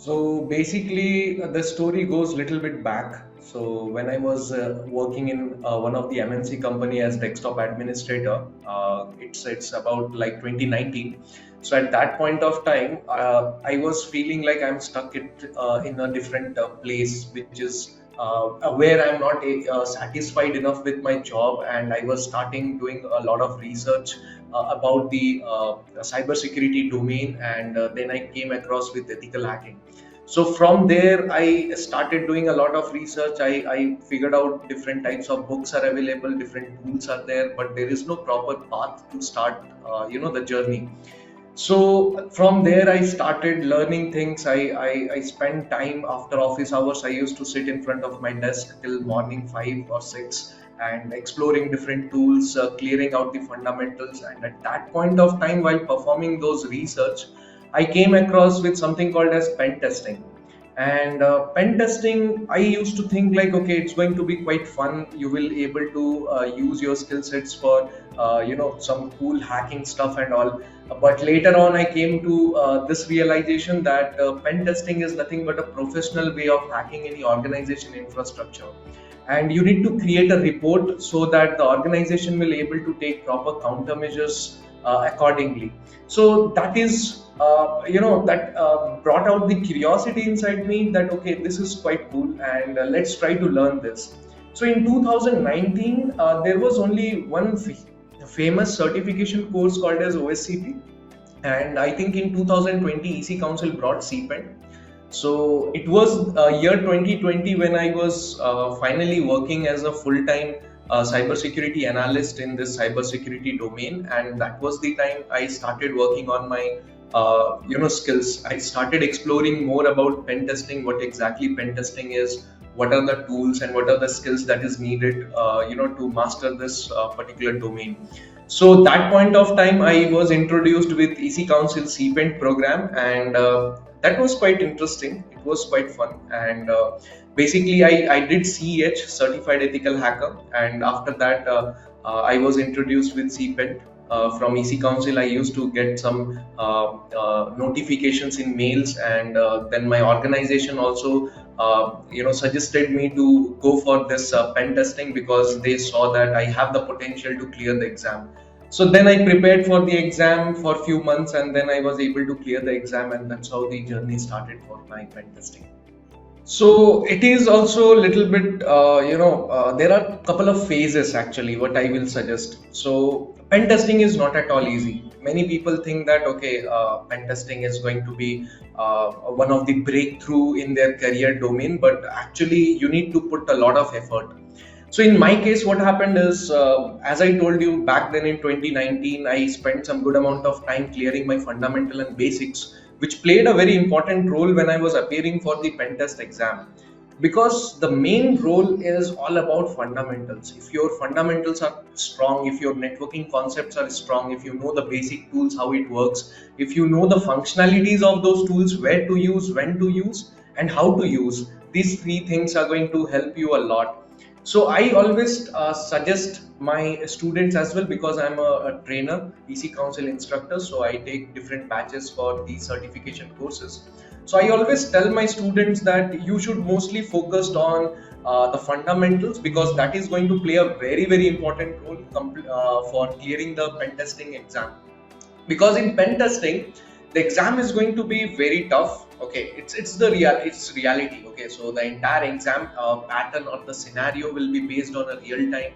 So basically, the story goes a little bit back. So when I was working in one of the MNC company as desktop administrator, it's about like 2019. So at that point of time, I was feeling like I'm stuck in a different place, which is where I'm not satisfied enough with my job, and I was starting doing a lot of research about the cybersecurity domain, and then I came across with ethical hacking. So from there, I started doing a lot of research. I figured out different types of books are available, different tools are there, but there is no proper path to start, the journey. So from there, I started learning things. I spent time after office hours. I used to sit in front of my desk till morning 5 or 6 and exploring different tools, clearing out the fundamentals. And at that point of time, while performing those research, I came across with something called as pen testing. And pen testing, I used to think like, okay, it's going to be quite fun. You will able to use your skill sets for, some cool hacking stuff and all. But later on, I came to this realization that pen testing is nothing but a professional way of hacking any organization infrastructure. And you need to create a report so that the organization will able to take proper countermeasures accordingly. So that is, that brought out the curiosity inside me that, okay, this is quite cool, and let's try to learn this. So in 2019, there was only one famous certification course called as OSCP, and I think in 2020 EC Council brought CPENT. So it was year 2020 when I was finally working as a full-time cybersecurity analyst in this cybersecurity domain, and that was the time I started working on my skills. I started exploring more about pen testing, what exactly pen testing is, what are the tools and what are the skills that is needed to master this particular domain. So that point of time, I was introduced with EC Council CPENT program, and that was quite interesting. It was quite fun, and basically, I did CEH, Certified Ethical Hacker, and after that, I was introduced with CPENT. From EC Council, I used to get some notifications in mails, and then my organization also, suggested me to go for this pen testing because they saw that I have the potential to clear the exam. So then I prepared for the exam for a few months, and then I was able to clear the exam, and that's how the journey started for my pen testing. So it is also a little bit, there are a couple of phases actually, what I will suggest. So pen testing is not at all easy. Many people think that, okay, pen testing is going to be one of the breakthrough in their career domain, but actually you need to put a lot of effort. So in my case, what happened is, as I told you back then in 2019, I spent some good amount of time clearing my fundamental and basics, which played a very important role when I was appearing for the pen test exam. Because the main role is all about fundamentals. If your fundamentals are strong, if your networking concepts are strong, if you know the basic tools, how it works, if you know the functionalities of those tools, where to use, when to use, and how to use, these three things are going to help you a lot. So I always suggest my students as well, because I'm a trainer, EC Council instructor. So I take different batches for these certification courses. So I always tell my students that you should mostly focus on the fundamentals, because that is going to play a very, very important role for clearing the pen testing exam. Because in pen testing, the exam is going to be very tough. Okay, it's reality. Okay, so the entire exam pattern or the scenario will be based on a real time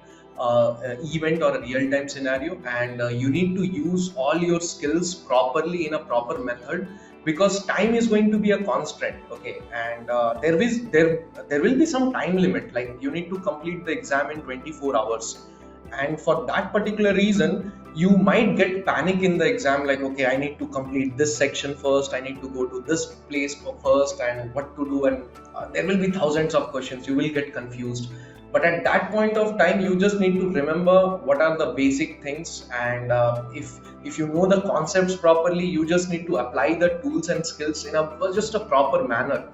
event or a real time scenario, and you need to use all your skills properly in a proper method, because time is going to be a constant. Okay, and there will be some time limit, like you need to complete the exam in 24 hours. And for that particular reason, you might get panic in the exam, like, okay, I need to complete this section first, I need to go to this place first, and what to do, and there will be thousands of questions, you will get confused. But at that point of time, you just need to remember what are the basic things, and if you know the concepts properly, you just need to apply the tools and skills in a just a proper manner.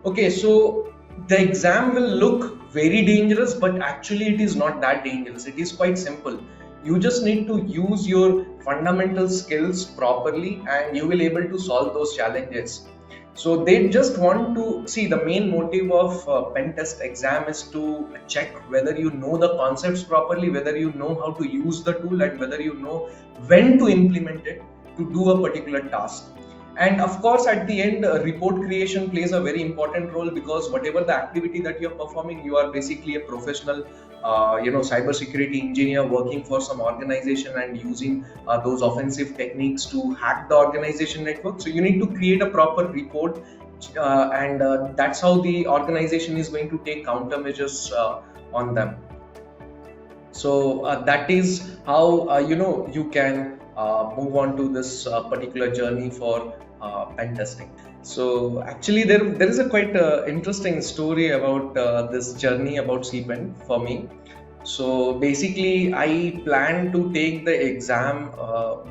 Okay, so the exam will look very dangerous, but actually it is not that dangerous. It is quite simple. You just need to use your fundamental skills properly, and you will able to solve those challenges. So they just want to see, the main motive of pen test exam is to check whether you know the concepts properly, whether you know how to use the tool, and whether you know when to implement it to do a particular task. And of course, at the end, report creation plays a very important role, because whatever the activity that you're performing, you are basically a professional, cybersecurity engineer working for some organization and using those offensive techniques to hack the organization network. So you need to create a proper report, and that's how the organization is going to take countermeasures on them. So that is how you can move on to this particular journey for pen testing. So actually, there is a quite interesting story about this journey about CPENT for me. So basically, I planned to take the exam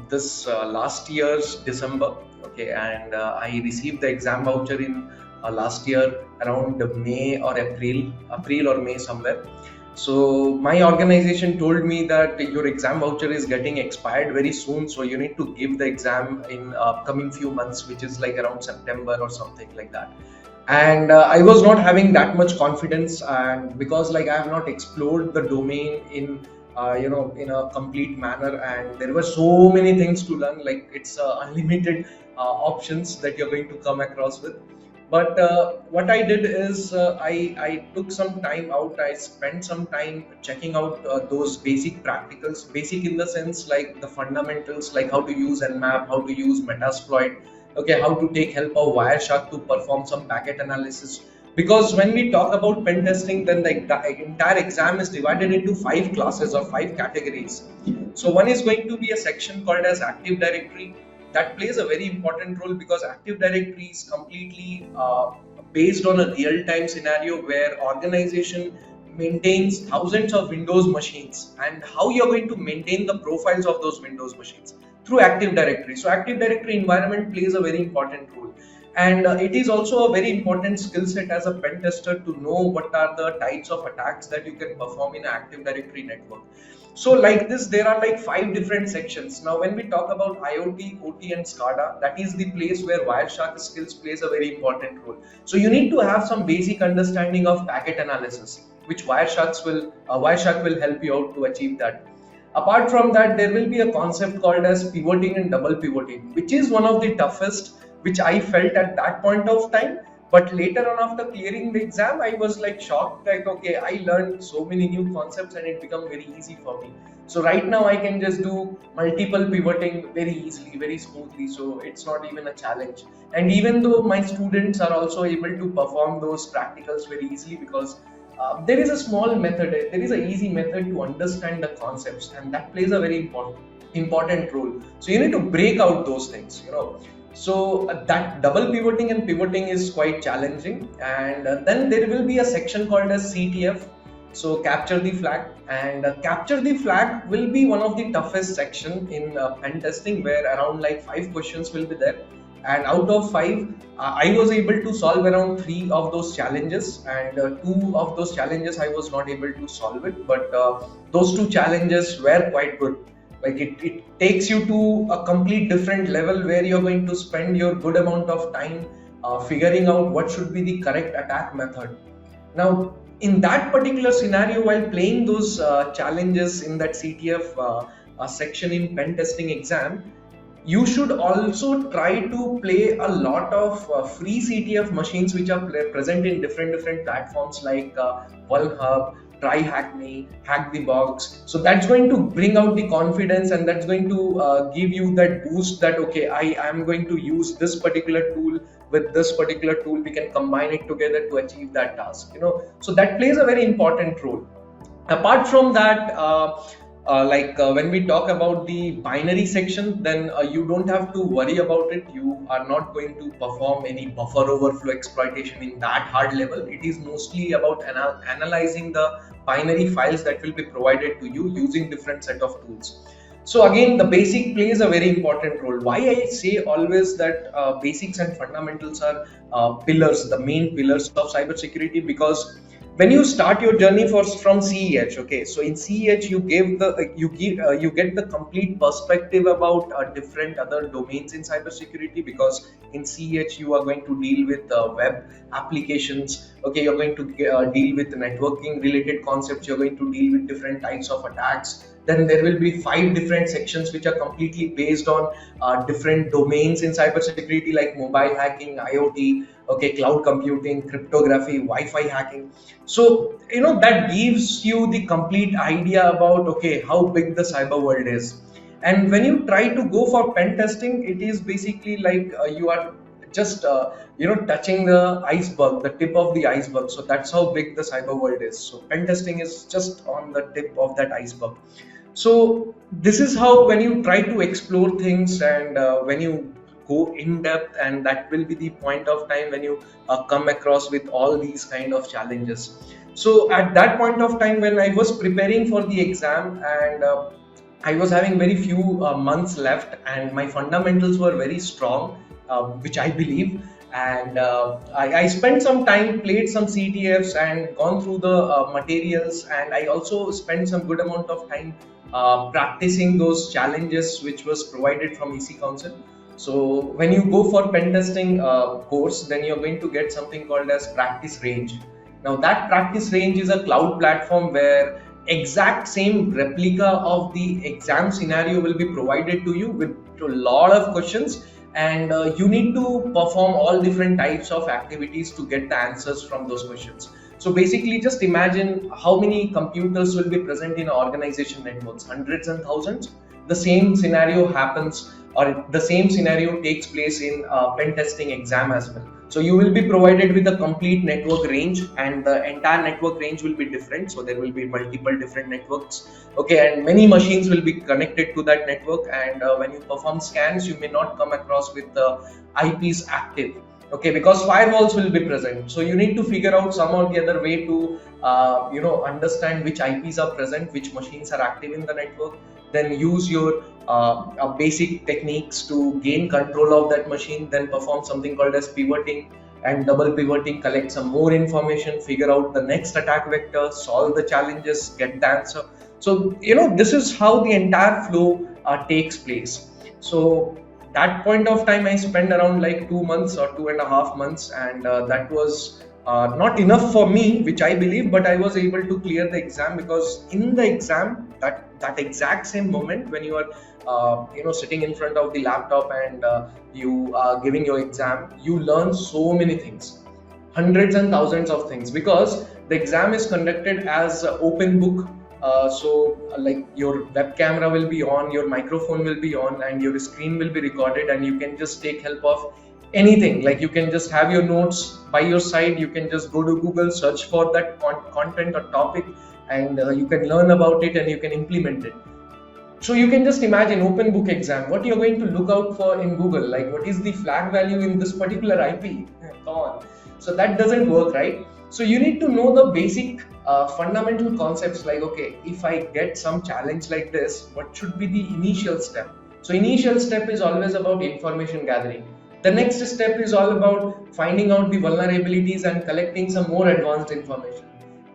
this last year's December. Okay, and I received the exam voucher in last year around May or April or May somewhere. So my organization told me that your exam voucher is getting expired very soon, so you need to give the exam in upcoming few months, which is like around September or something like that. And I was not having that much confidence, and because like I have not explored the domain in in a complete manner, and there were so many things to learn, like it's unlimited options that you're going to come across with. But what I did is I took some time out. I spent some time checking out those basic practicals, basic in the sense like the fundamentals, like how to use Nmap, how to use Metasploit, okay, how to take help of Wireshark to perform some packet analysis. Because when we talk about pen testing, then the entire exam is divided into 5 classes or 5 categories. So one is going to be a section called as Active Directory. That plays a very important role, because Active Directory is completely based on a real-time scenario where organization maintains thousands of Windows machines, and how you're going to maintain the profiles of those Windows machines through Active Directory. So Active Directory environment plays a very important role. And it is also a very important skill set as a pen tester to know what are the types of attacks that you can perform in an Active Directory network. So like this, there are like 5 different sections. Now, when we talk about IoT, OT and SCADA, that is the place where Wireshark skills plays a very important role. So you need to have some basic understanding of packet analysis, which Wireshark will help you out to achieve that. Apart from that, there will be a concept called as pivoting and double pivoting, which is one of the toughest, which I felt at that point of time. But later on, after clearing the exam, I was like shocked, like, okay, I learned so many new concepts and it became very easy for me. So right now I can just do multiple pivoting very easily, very smoothly. So it's not even a challenge. And even though my students are also able to perform those practicals very easily, because there is a small method, there is an easy method to understand the concepts, and that plays a very important role. So you need to break out those things. So that double pivoting and pivoting is quite challenging. And then there will be a section called as CTF, so capture the flag. And capture the flag will be one of the toughest section in pen testing, where around like 5 questions will be there. And out of 5, I was able to solve around 3 of those challenges, and 2 of those challenges I was not able to solve it. But those 2 challenges were quite good. Like it takes you to a complete different level, where you're going to spend your good amount of time figuring out what should be the correct attack method. Now, in that particular scenario, while playing those challenges in that CTF section in pen testing exam, you should also try to play a lot of free CTF machines which are present in different platforms like Vulhub, Try Hack Me, Hack the Box. So that's going to bring out the confidence, and that's going to give you that boost that, okay, I am going to use this particular tool with this particular tool. We can combine it together to achieve that task. So that plays a very important role. Apart from that, when we talk about the binary section, then you don't have to worry about it. You are not going to perform any buffer overflow exploitation in that hard level. It is mostly about analyzing the binary files that will be provided to you using different set of tools. So again, the basic plays a very important role. Why I say always that basics and fundamentals are pillars, the main pillars of cybersecurity, because when you start your journey from CEH, okay, so in CEH you give the you get the complete perspective about different other domains in cybersecurity, because in CEH you are going to deal with web applications, okay, you're going to deal with networking related concepts, you're going to deal with different types of attacks. Then there will be 5 different sections which are completely based on different domains in cybersecurity, like mobile hacking, IoT, okay, cloud computing, cryptography, Wi-Fi hacking. So that gives you the complete idea about, okay, how big the cyber world is. And when you try to go for pen testing, it is basically like you are just touching the iceberg, the tip of the iceberg. So that's how big the cyber world is. So pen testing is just on the tip of that iceberg. So this is how, when you try to explore things, and when you go in depth, and that will be the point of time when you come across with all these kind of challenges. So at that point of time when I was preparing for the exam, and I was having very few months left, and my fundamentals were very strong, which I believe. And I spent some time, played some CTFs, and gone through the materials. And I also spent some good amount of time practicing those challenges which was provided from EC Council. So when you go for pen testing course, then you're going to get something called as practice range. Now that practice range is a cloud platform where exact same replica of the exam scenario will be provided to you with a lot of questions, and you need to perform all different types of activities to get the answers from those questions. So basically, just imagine how many computers will be present in organization networks, hundreds and thousands. The same scenario happens, or the same scenario takes place in pen testing exam as well. So you will be provided with a complete network range, and the entire network range will be different. So there will be multiple different networks, okay, and many machines will be connected to that network. And when you perform scans, you may not come across with the IPs active, okay, because firewalls will be present. So you need to figure out some or the other way to understand which IPs are present, which machines are active in the network. Then use your basic techniques to gain control of that machine. Then perform something called as pivoting and double pivoting, collect some more information, figure out the next attack vector, solve the challenges, get the answer. So this is how the entire flow takes place. So that point of time I spent around like 2 months or 2.5 months, and that was not enough for me, which I believe, but I was able to clear the exam, because in the exam, that exact same moment when you are sitting in front of the laptop, and you are giving your exam, you learn so many things, hundreds and thousands of things, because the exam is conducted as open book. Like your web camera will be on, your microphone will be on, and your screen will be recorded, and you can just take help of anything. Like you can just have your notes by your side, you can just go to Google, search for that content or topic, and you can learn about it and you can implement it. So you can just imagine open book exam, what you're going to look out for in Google, like what is the flag value in this particular IP. Come on. So that doesn't work, right? So you need to know the basic fundamental concepts, like, okay, if I get some challenge like this, what should be the initial step? So initial step is always about information gathering. The next step is all about finding out the vulnerabilities and collecting some more advanced information.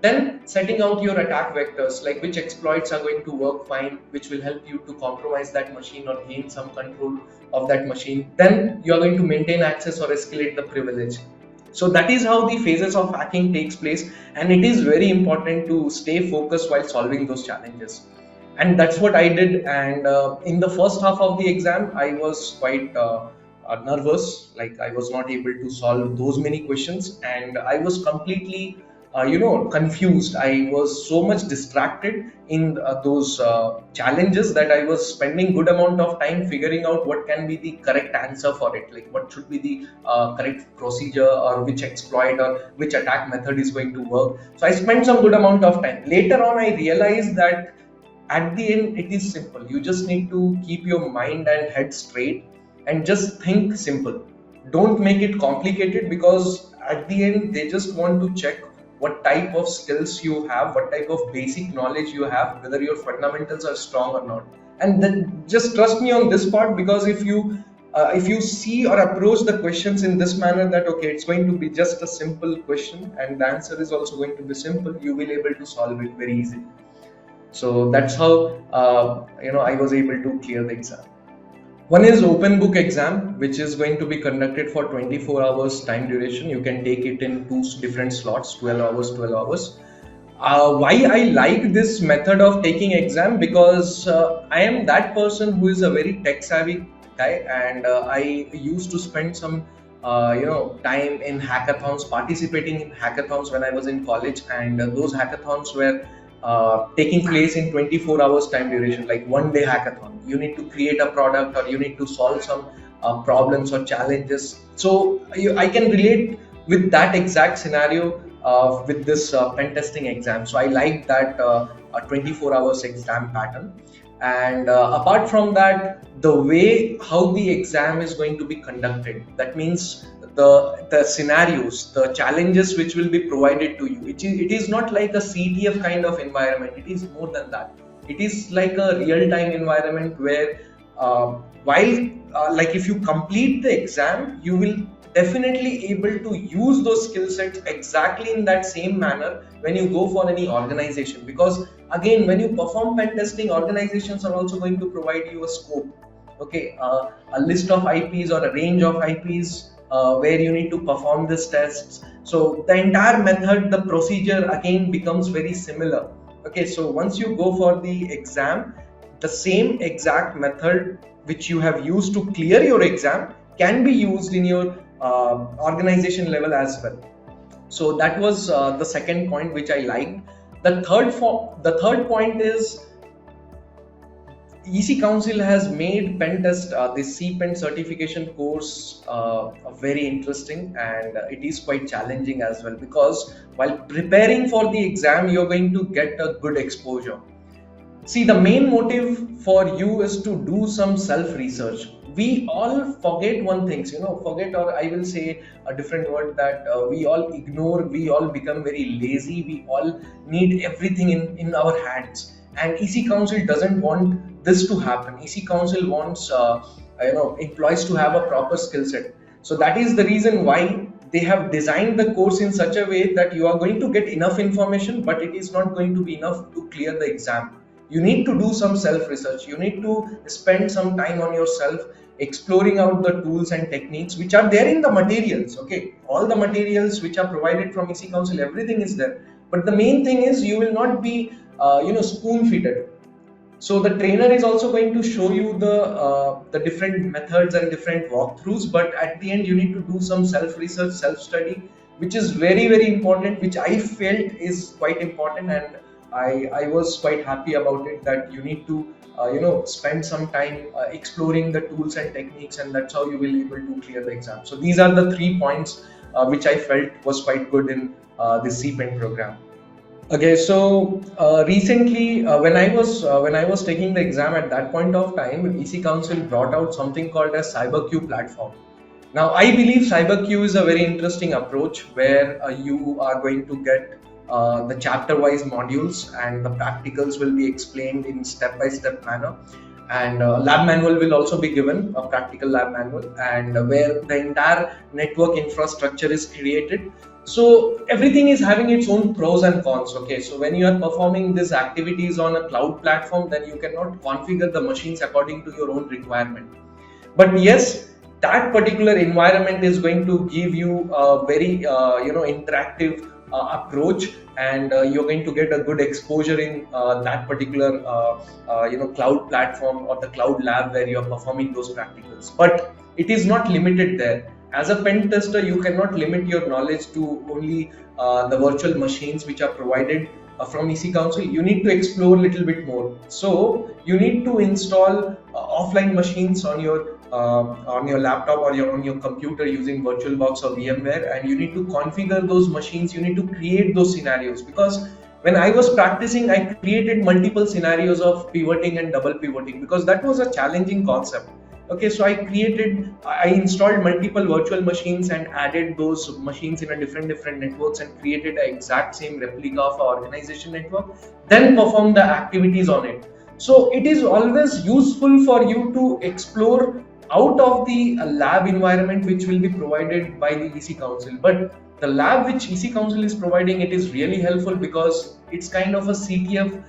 Then setting out your attack vectors, like which exploits are going to work fine, which will help you to compromise that machine or gain some control of that machine. Then you are going to maintain access or escalate the privilege. So that is how the phases of hacking takes place, and it is very important to stay focused while solving those challenges. And that's what I did. And in the first half of the exam, I was quite nervous, like I was not able to solve those many questions, and I was completely confused. I was so much distracted in those challenges that I was spending good amount of time figuring out what can be the correct answer for it, like what should be the correct procedure, or which exploit or which attack method is going to work. So I spent some good amount of time. Later on I realized that at the end it is simple. You just need to keep your mind and head straight and just think simple. Don't make it complicated, because at the end they just want to check what type of skills you have, what type of basic knowledge you have, whether your fundamentals are strong or not. And then just trust me on this part, because if you if you see or approach the questions in this manner, that okay, it's going to be just a simple question and the answer is also going to be simple, you will able to solve it very easily. So that's how I was able to clear the exam. One is open book exam, which is going to be conducted for 24 hours time duration. You can take it in two different slots, 12 hours, 12 hours. Why I like this method of taking exam? Because I am that person who is a very tech savvy guy, and I used to spend some time in hackathons, participating in hackathons when I was in college, and those hackathons were taking place in 24 hours time duration, like one day hackathon. You need to create a product or you need to solve some problems or challenges. So I can relate with that exact scenario with this pen testing exam. So I like that 24 hours exam pattern. And apart from that, the way how the exam is going to be conducted, that means the scenarios, the challenges which will be provided to you, it is not like a CTF kind of environment. It is more than that. It is like a real-time environment where while like if you complete the exam, you will definitely able to use those skill sets exactly in that same manner when you go for any organization. Because again, when you perform pen testing, organizations are also going to provide you a scope, okay, a list of IPs or a range of IPs where you need to perform these tests. So the entire method, the procedure again becomes very similar. Okay, so once you go for the exam, the same exact method which you have used to clear your exam can be used in your organization level as well. So that was the second point which I liked. The third point is EC Council has made pen test, the CPENT certification course, very interesting, and it is quite challenging as well, because while preparing for the exam, you're going to get a good exposure. See, the main motive for you is to do some self-research. We all forget one thing, forget, or I will say a different word, that we all ignore, we all become very lazy, we all need everything in our hands. And EC Council doesn't want this to happen. EC Council wants employees to have a proper skill set. So that is the reason why they have designed the course in such a way that you are going to get enough information, but it is not going to be enough to clear the exam. You need to do some self-research. You need to spend some time on yourself, exploring out the tools and techniques which are there in the materials. Okay, all the materials which are provided from EC Council, everything is there. But the main thing is you will not be spoon-feeded. So the trainer is also going to show you the different methods and different walkthroughs, but at the end you need to do some self-research, self-study, which is very, very important, which I felt is quite important, and I was quite happy about it, that you need to spend some time exploring the tools and techniques, and that's how you will be able to clear the exam. So these are the 3 points which I felt was quite good in this CPENT program. Okay, so recently when I was taking the exam, at that point of time, EC Council brought out something called as CyberQ platform. Now I believe CyberQ is a very interesting approach where you are going to get the chapter-wise modules, and the practicals will be explained in step-by-step manner, and lab manual will also be given, a practical lab manual, and where the entire network infrastructure is created. So everything is having its own pros and cons. Okay, so when you are performing these activities on a cloud platform, then you cannot configure the machines according to your own requirement. But yes, that particular environment is going to give you a very interactive approach, and you're going to get a good exposure in that particular cloud platform or the cloud lab where you're performing those practicals. But it is not limited there. As a pen tester, you cannot limit your knowledge to only the virtual machines which are provided from EC Council. You need to explore a little bit more. So you need to install offline machines on your laptop or on your computer using VirtualBox or VMware, and you need to configure those machines. You need to create those scenarios, because when I was practicing, I created multiple scenarios of pivoting and double pivoting, because that was a challenging concept. Okay, so I installed multiple virtual machines and added those machines in a different networks, and created an exact same replica of our organization network, then perform the activities on it. So it is always useful for you to explore out of the lab environment which will be provided by the EC Council. But the lab which EC Council is providing, it is really helpful because it's kind of a CTF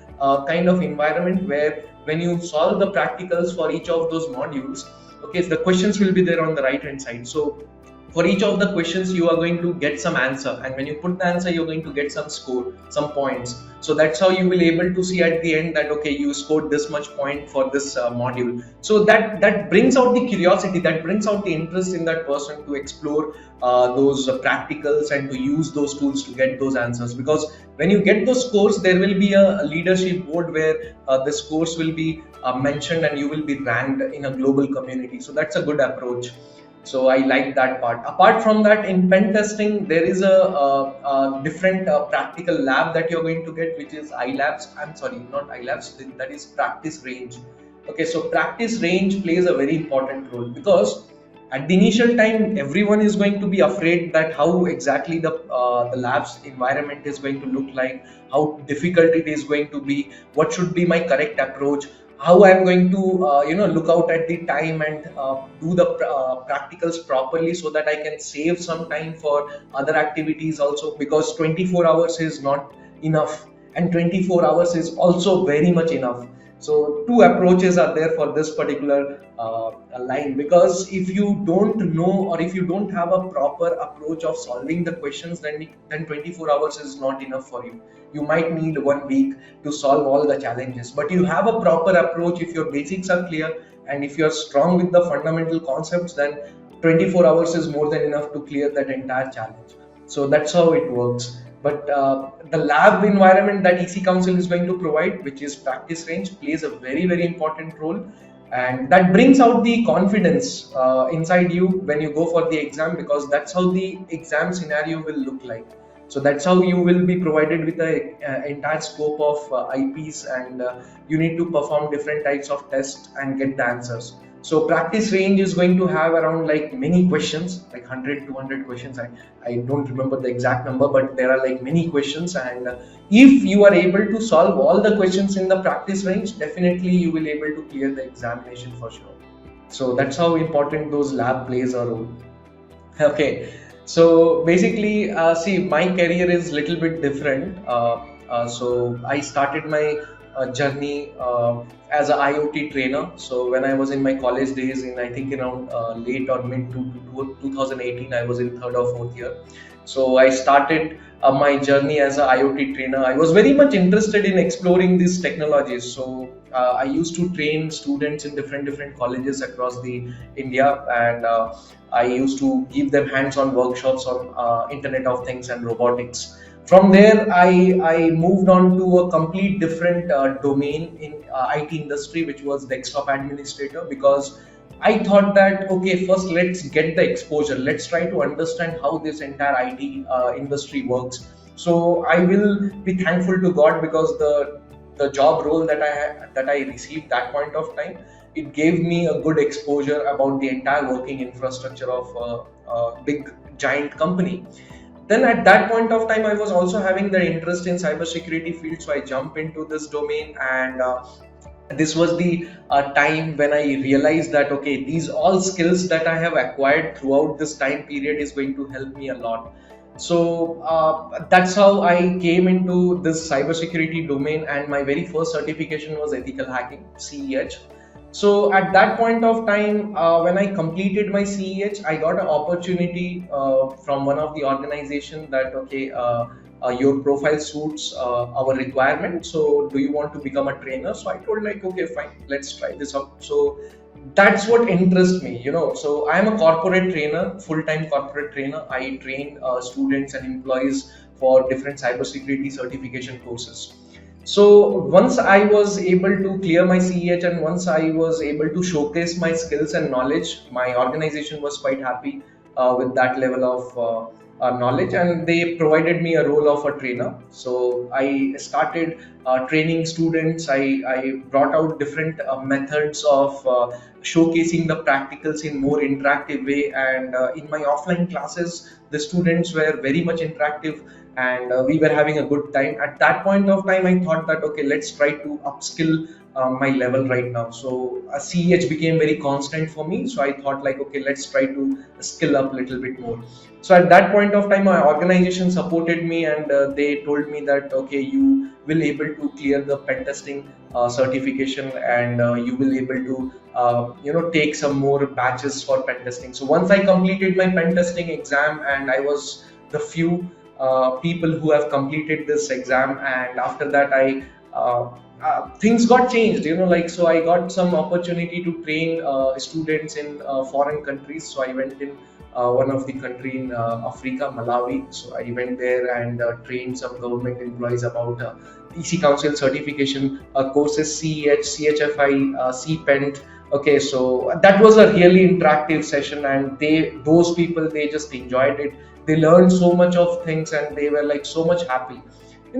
kind of environment where when you solve the practicals for each of those modules, okay, the questions will be there on the right hand side. So for each of the questions you are going to get some answer, and when you put the answer you're going to get some score, some points. So that's how you will able to see at the end that okay, you scored this much point for this module. So that brings out the curiosity, that brings out the interest in that person to explore those practicals and to use those tools to get those answers. Because when you get those scores, there will be a leadership board where the scores will be mentioned and you will be ranked in a global community. So that's a good approach. So I like that part. Apart from that, in pen testing, there is a different practical lab that you're going to get, which is iLabs. I'm sorry, not iLabs. That is practice range. Okay, so practice range plays a very important role because at the initial time, everyone is going to be afraid that how exactly the lab's environment is going to look like, how difficult it is going to be, what should be my correct approach, how I'm going to look out at the time and do the practicals properly so that I can save some time for other activities also, because 24 hours is not enough and 24 hours is also very much enough. So two approaches are there for this particular line, because if you don't know or if you don't have a proper approach of solving the questions, then 24 hours is not enough for you. You might need 1 week to solve all the challenges, but you have a proper approach. If your basics are clear and if you're strong with the fundamental concepts, then 24 hours is more than enough to clear that entire challenge. So that's how it works. But the lab environment that EC Council is going to provide, which is practice range, plays a very, very important role. And that brings out the confidence inside you when you go for the exam, because that's how the exam scenario will look like. So that's how you will be provided with the entire scope of IPs, and you need to perform different types of tests and get the answers. So practice range is going to have around like many questions, like 100, 200 questions. I don't remember the exact number, but there are like many questions. And if you are able to solve all the questions in the practice range, definitely you will able to clear the examination for sure. So that's how important those lab plays a role. Okay. So basically, see, my career is little bit different. So I started my journey as a IoT trainer. So when I was in my college days, in I think around late or mid to 2018, I was in third or fourth year. So I started my journey as a IoT trainer. I was very much interested in exploring these technologies. So I used to train students in different colleges across the India, and I used to give them hands-on workshops on Internet of Things and robotics. From there, I moved on to a complete different domain in IT industry, which was desktop administrator, because I thought that, okay, first let's get the exposure. Let's try to understand how this entire IT industry works. So I will be thankful to God, because the job role that I received that point of time, it gave me a good exposure about the entire working infrastructure of a big giant company. Then at that point of time, I was also having the interest in cybersecurity field, so I jumped into this domain, and this was the time when I realized that okay, these all skills that I have acquired throughout this time period is going to help me a lot. So that's how I came into this cybersecurity domain, and my very first certification was ethical hacking, CEH. So at that point of time, when I completed my CEH, I got an opportunity from one of the organization that okay, your profile suits our requirement. So do you want to become a trainer? So I told like okay, fine, let's try this out. So that's what interests me, you know. So I am a corporate trainer, full-time corporate trainer. I train students and employees for different cybersecurity certification courses. So once I was able to clear my CEH and once I was able to showcase my skills and knowledge, my organization was quite happy with that level of knowledge, and they provided me a role of a trainer. So I started training students. I brought out different methods of showcasing the practicals in more interactive way, and in my offline classes the students were very much interactive, and we were having a good time. At that point of time, I thought that okay, let's try to upskill my level right now. So CEH became very constant for me. So I thought like, okay, let's try to skill up a little bit more. So at that point of time, my organization supported me, and they told me that okay, you will able to clear the pen testing certification, and you will able to take some more batches for pen testing. So once I completed my pen testing exam, and I was the few people who have completed this exam, and after that I things got changed, like, so I got some opportunity to train students in foreign countries. So I went in one of the country in Africa, Malawi. So I went there and trained some government employees about EC Council certification courses, CEH, CHFI, CPENT. Okay, so that was a really interactive session, and those people, they just enjoyed it. They learned so much of things, and they were like so much happy.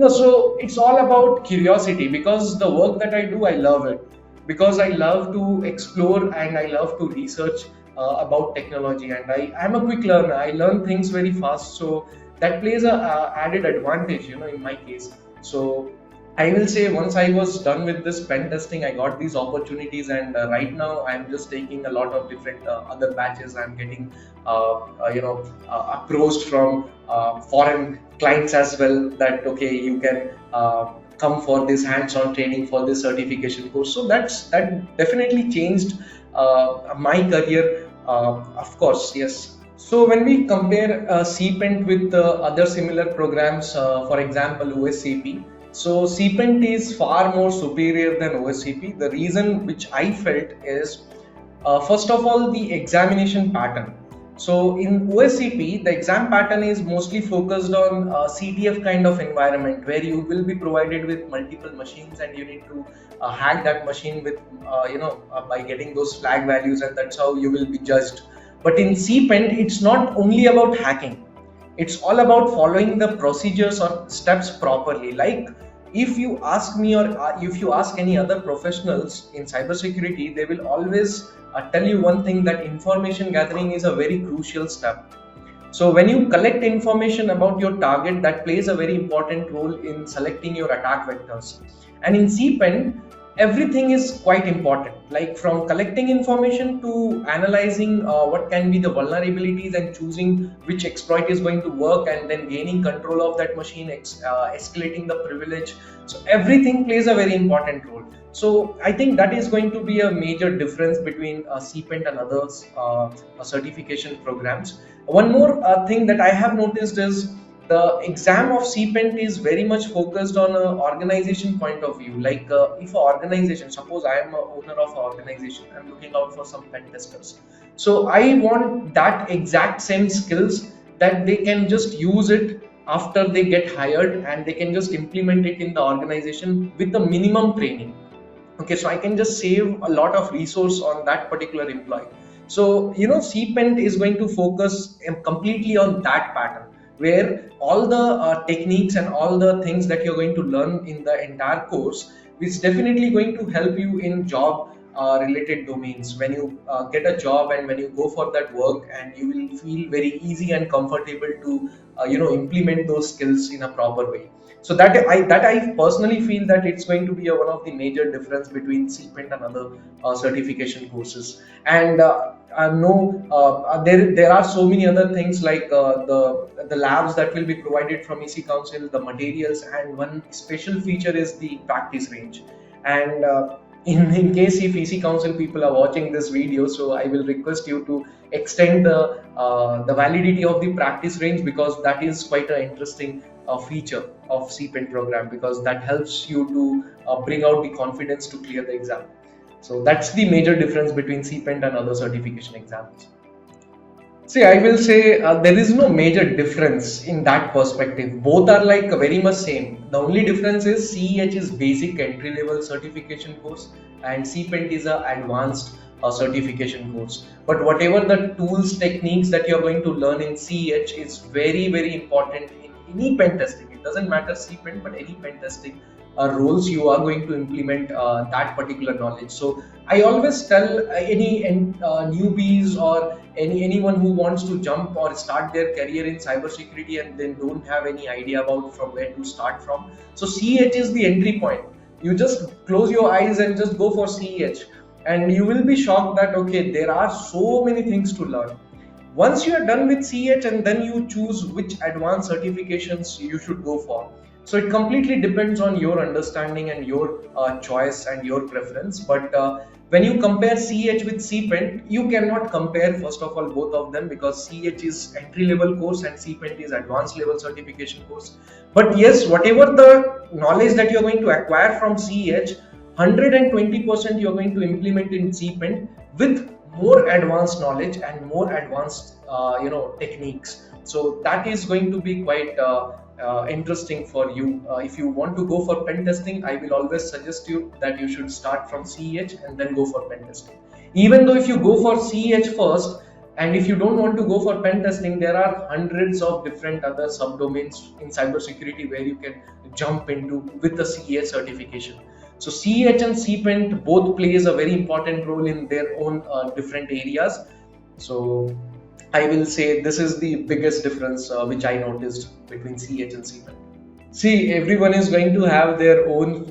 So it's all about curiosity, because the work that I do, I love it, because I love to explore and I love to research about technology, and I'm a quick learner. I learn things very fast, so that plays a added advantage, in my case. So I will say, once I was done with this pen testing, I got these opportunities, and right now I'm just taking a lot of different other batches. I'm getting approached from foreign clients as well, that okay, you can come for this hands-on training for this certification course. So that definitely changed my career, of course, yes. So when we compare CPENT with other similar programs, for example OSCP, so CPENT is far more superior than OSCP. The reason which I felt is, first of all, the examination pattern. So in OSCP, the exam pattern is mostly focused on CTF kind of environment, where you will be provided with multiple machines, and you need to hack that machine with, by getting those flag values, and that's how you will be judged. But in CPENT, it's not only about hacking. It's all about following the procedures or steps properly. Like, if you ask me, or if you ask any other professionals in cybersecurity, they will always tell you one thing, that information gathering is a very crucial step. So when you collect information about your target, that plays a very important role in selecting your attack vectors. And in CPEN, everything is quite important, like from collecting information to analyzing what can be the vulnerabilities, and choosing which exploit is going to work, and then gaining control of that machine, escalating the privilege. So everything plays a very important role. So I think that is going to be a major difference between CPENT and others certification programs. One more thing that I have noticed is, the exam of CPENT is very much focused on an organization point of view. Like, if an organization, suppose I am an owner of an organization, I'm looking out for some pen testers. So I want that exact same skills, that they can just use it after they get hired, and they can just implement it in the organization with the minimum training. Okay, so I can just save a lot of resource on that particular employee. So CPENT is going to focus completely on that pattern, where all the techniques and all the things that you're going to learn in the entire course is definitely going to help you in job related domains. When you get a job, and when you go for that work, and you will feel very easy and comfortable to implement those skills in a proper way. So that I personally feel that it's going to be one of the major difference between CPENT and other certification courses. And no, there are so many other things, like the labs that will be provided from EC Council, the materials, and one special feature is the practice range. And in case if EC Council people are watching this video, so I will request you to extend the validity of the practice range, because that is quite an interesting feature of CPENT program, because that helps you to bring out the confidence to clear the exam. So that's the major difference between CPENT and other certification exams. See, I will say there is no major difference in that perspective. Both are like very much same. The only difference is CEH is basic entry level certification course, and CPENT is a advanced certification course. But whatever the tools, techniques that you're going to learn in CEH is very, very important in any pen testing. It doesn't matter CPENT, but any pen testing roles you are going to implement that particular knowledge. So I always tell any newbies, or anyone who wants to jump or start their career in cybersecurity, and then don't have any idea about from where to start from. So CEH is the entry point. You just close your eyes and just go for CEH, and you will be shocked that okay, there are so many things to learn. Once you are done with CH, and then you choose which advanced certifications you should go for. So it completely depends on your understanding and your choice and your preference. But when you compare CH with CPENT, you cannot compare first of all both of them, because CH is entry level course and CPENT is advanced level certification course. But yes, whatever the knowledge that you are going to acquire from CH, 120% you are going to implement in CPENT with more advanced knowledge and more advanced techniques. So that is going to be quite interesting for you. If you want to go for pen testing, I will always suggest you that you should start from CEH and then go for pen testing. Even though if you go for CEH first, and if you don't want to go for pen testing, there are hundreds of different other subdomains in cybersecurity where you can jump into with the CEH certification. So CEH and CPENT both plays a very important role in their own different areas. So I will say this is the biggest difference which I noticed between CEH and CPENT. See, everyone is going to have their own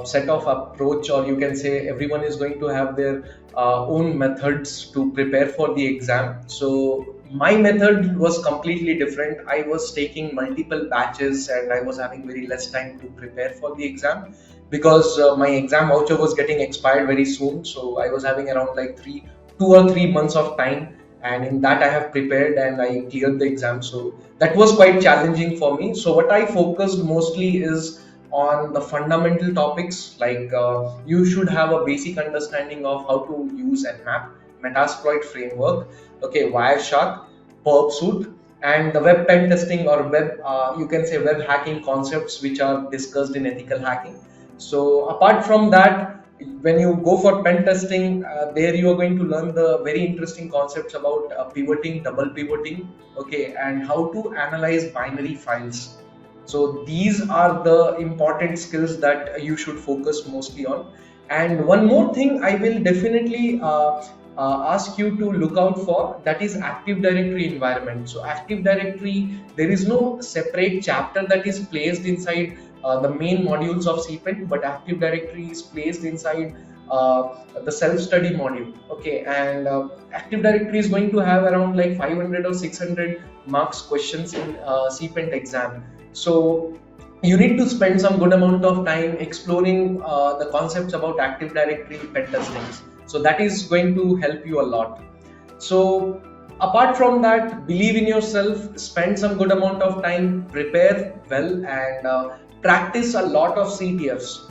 set of approach, or you can say everyone is going to have their own methods to prepare for the exam. So my method was completely different. I was taking multiple batches and I was having very less time to prepare for the exam, because my exam voucher was getting expired very soon. So I was having around like 2 or 3 months of time, and in that I have prepared and I cleared the exam. So that was quite challenging for me. So what I focused mostly is on the fundamental topics, like you should have a basic understanding of how to use Nmap, Metasploit framework, okay, Wireshark, Perpsuit, and the web pen testing or web you can say web hacking concepts which are discussed in ethical hacking. So apart from that, when you go for pen testing, there you are going to learn the very interesting concepts about pivoting, double pivoting, okay, and how to analyze binary files. So these are the important skills that you should focus mostly on. And one more thing I will definitely ask you to look out for, that is Active Directory environment. So Active Directory, there is no separate chapter that is placed inside the main modules of CPENT, but Active Directory is placed inside the self-study module. Okay, and Active Directory is going to have around like 500 or 600 marks questions in CPENT exam. So you need to spend some good amount of time exploring the concepts about Active Directory pen testings. So that is going to help you a lot. So apart from that, believe in yourself, spend some good amount of time, prepare well, and practice a lot of CTFs.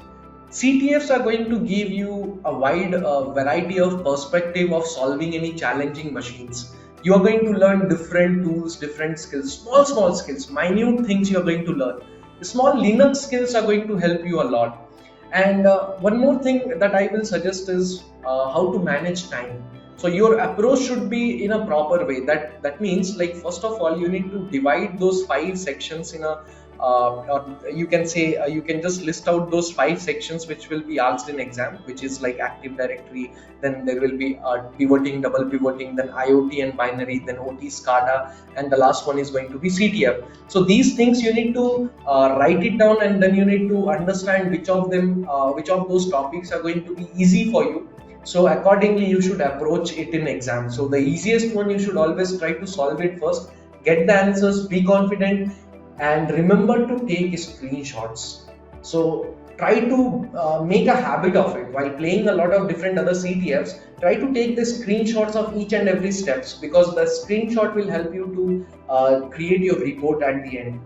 CTFs are going to give you a wide variety of perspective of solving any challenging machines. You are going to learn different tools, different skills, small skills, minute things you are going to learn. The small Linux skills are going to help you a lot. And one more thing that I will suggest is how to manage time. So your approach should be in a proper way. That means, like, first of all, you need to divide those 5 sections in a or you can say you can just list out those 5 sections which will be asked in exam, which is like Active Directory, then there will be pivoting, double pivoting, then IoT and binary, then OT, SCADA, and the last one is going to be CTF. So these things you need to write it down, and then you need to understand which of them, which of those topics are going to be easy for you. So accordingly you should approach it in exam. So the easiest one, you should always try to solve it first, get the answers, be confident, and remember to take screenshots. So try to make a habit of it while playing a lot of different other CTFs. Try to take the screenshots of each and every steps, because the screenshot will help you to create your report at the end.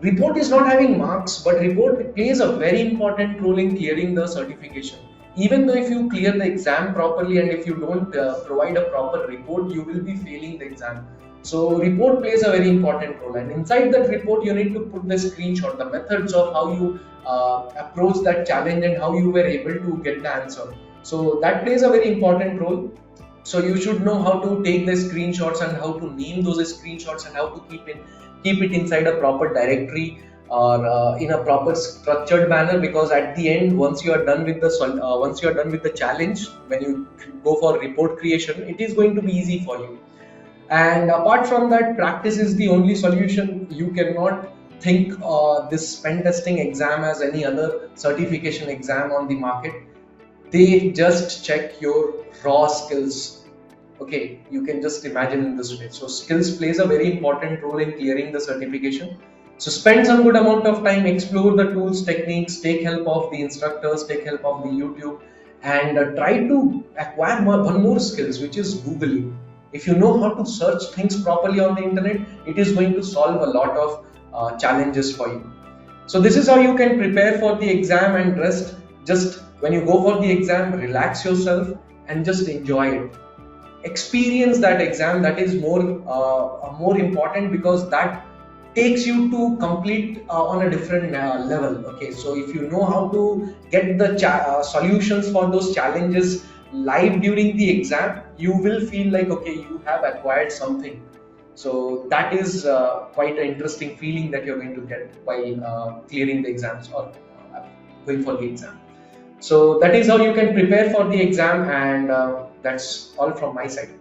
Report is not having marks, but report plays a very important role in clearing the certification. Even though if you clear the exam properly, and if you don't provide a proper report, you will be failing the exam. So report plays a very important role, and inside that report you need to put the screenshot, the methods of how you approach that challenge and how you were able to get the answer. So that plays a very important role. So you should know how to take the screenshots and how to name those screenshots and how to keep it inside a proper directory, or in a proper structured manner, because at the end, once you are done with the challenge, when you go for report creation, it is going to be easy for you. And apart from that, practice is the only solution. You cannot think this pen testing exam as any other certification exam on the market. They just check your raw skills. Okay, you can just imagine in this way. So skills plays a very important role in clearing the certification. So spend some good amount of time, explore the tools, techniques, take help of the instructors, take help of the YouTube, and try to acquire one more skills, which is Googling. If you know how to search things properly on the internet, it is going to solve a lot of challenges for you. So this is how you can prepare for the exam, and rest. Just when you go for the exam, relax yourself and just enjoy it. Experience that exam. That is more important, because that takes you to complete on a different level. Okay, so if you know how to get the solutions for those challenges live during the exam, you will feel like, okay, you have acquired something. So that is quite an interesting feeling that you're going to get while clearing the exams, or going for the exam. So that is how you can prepare for the exam, and that's all from my side.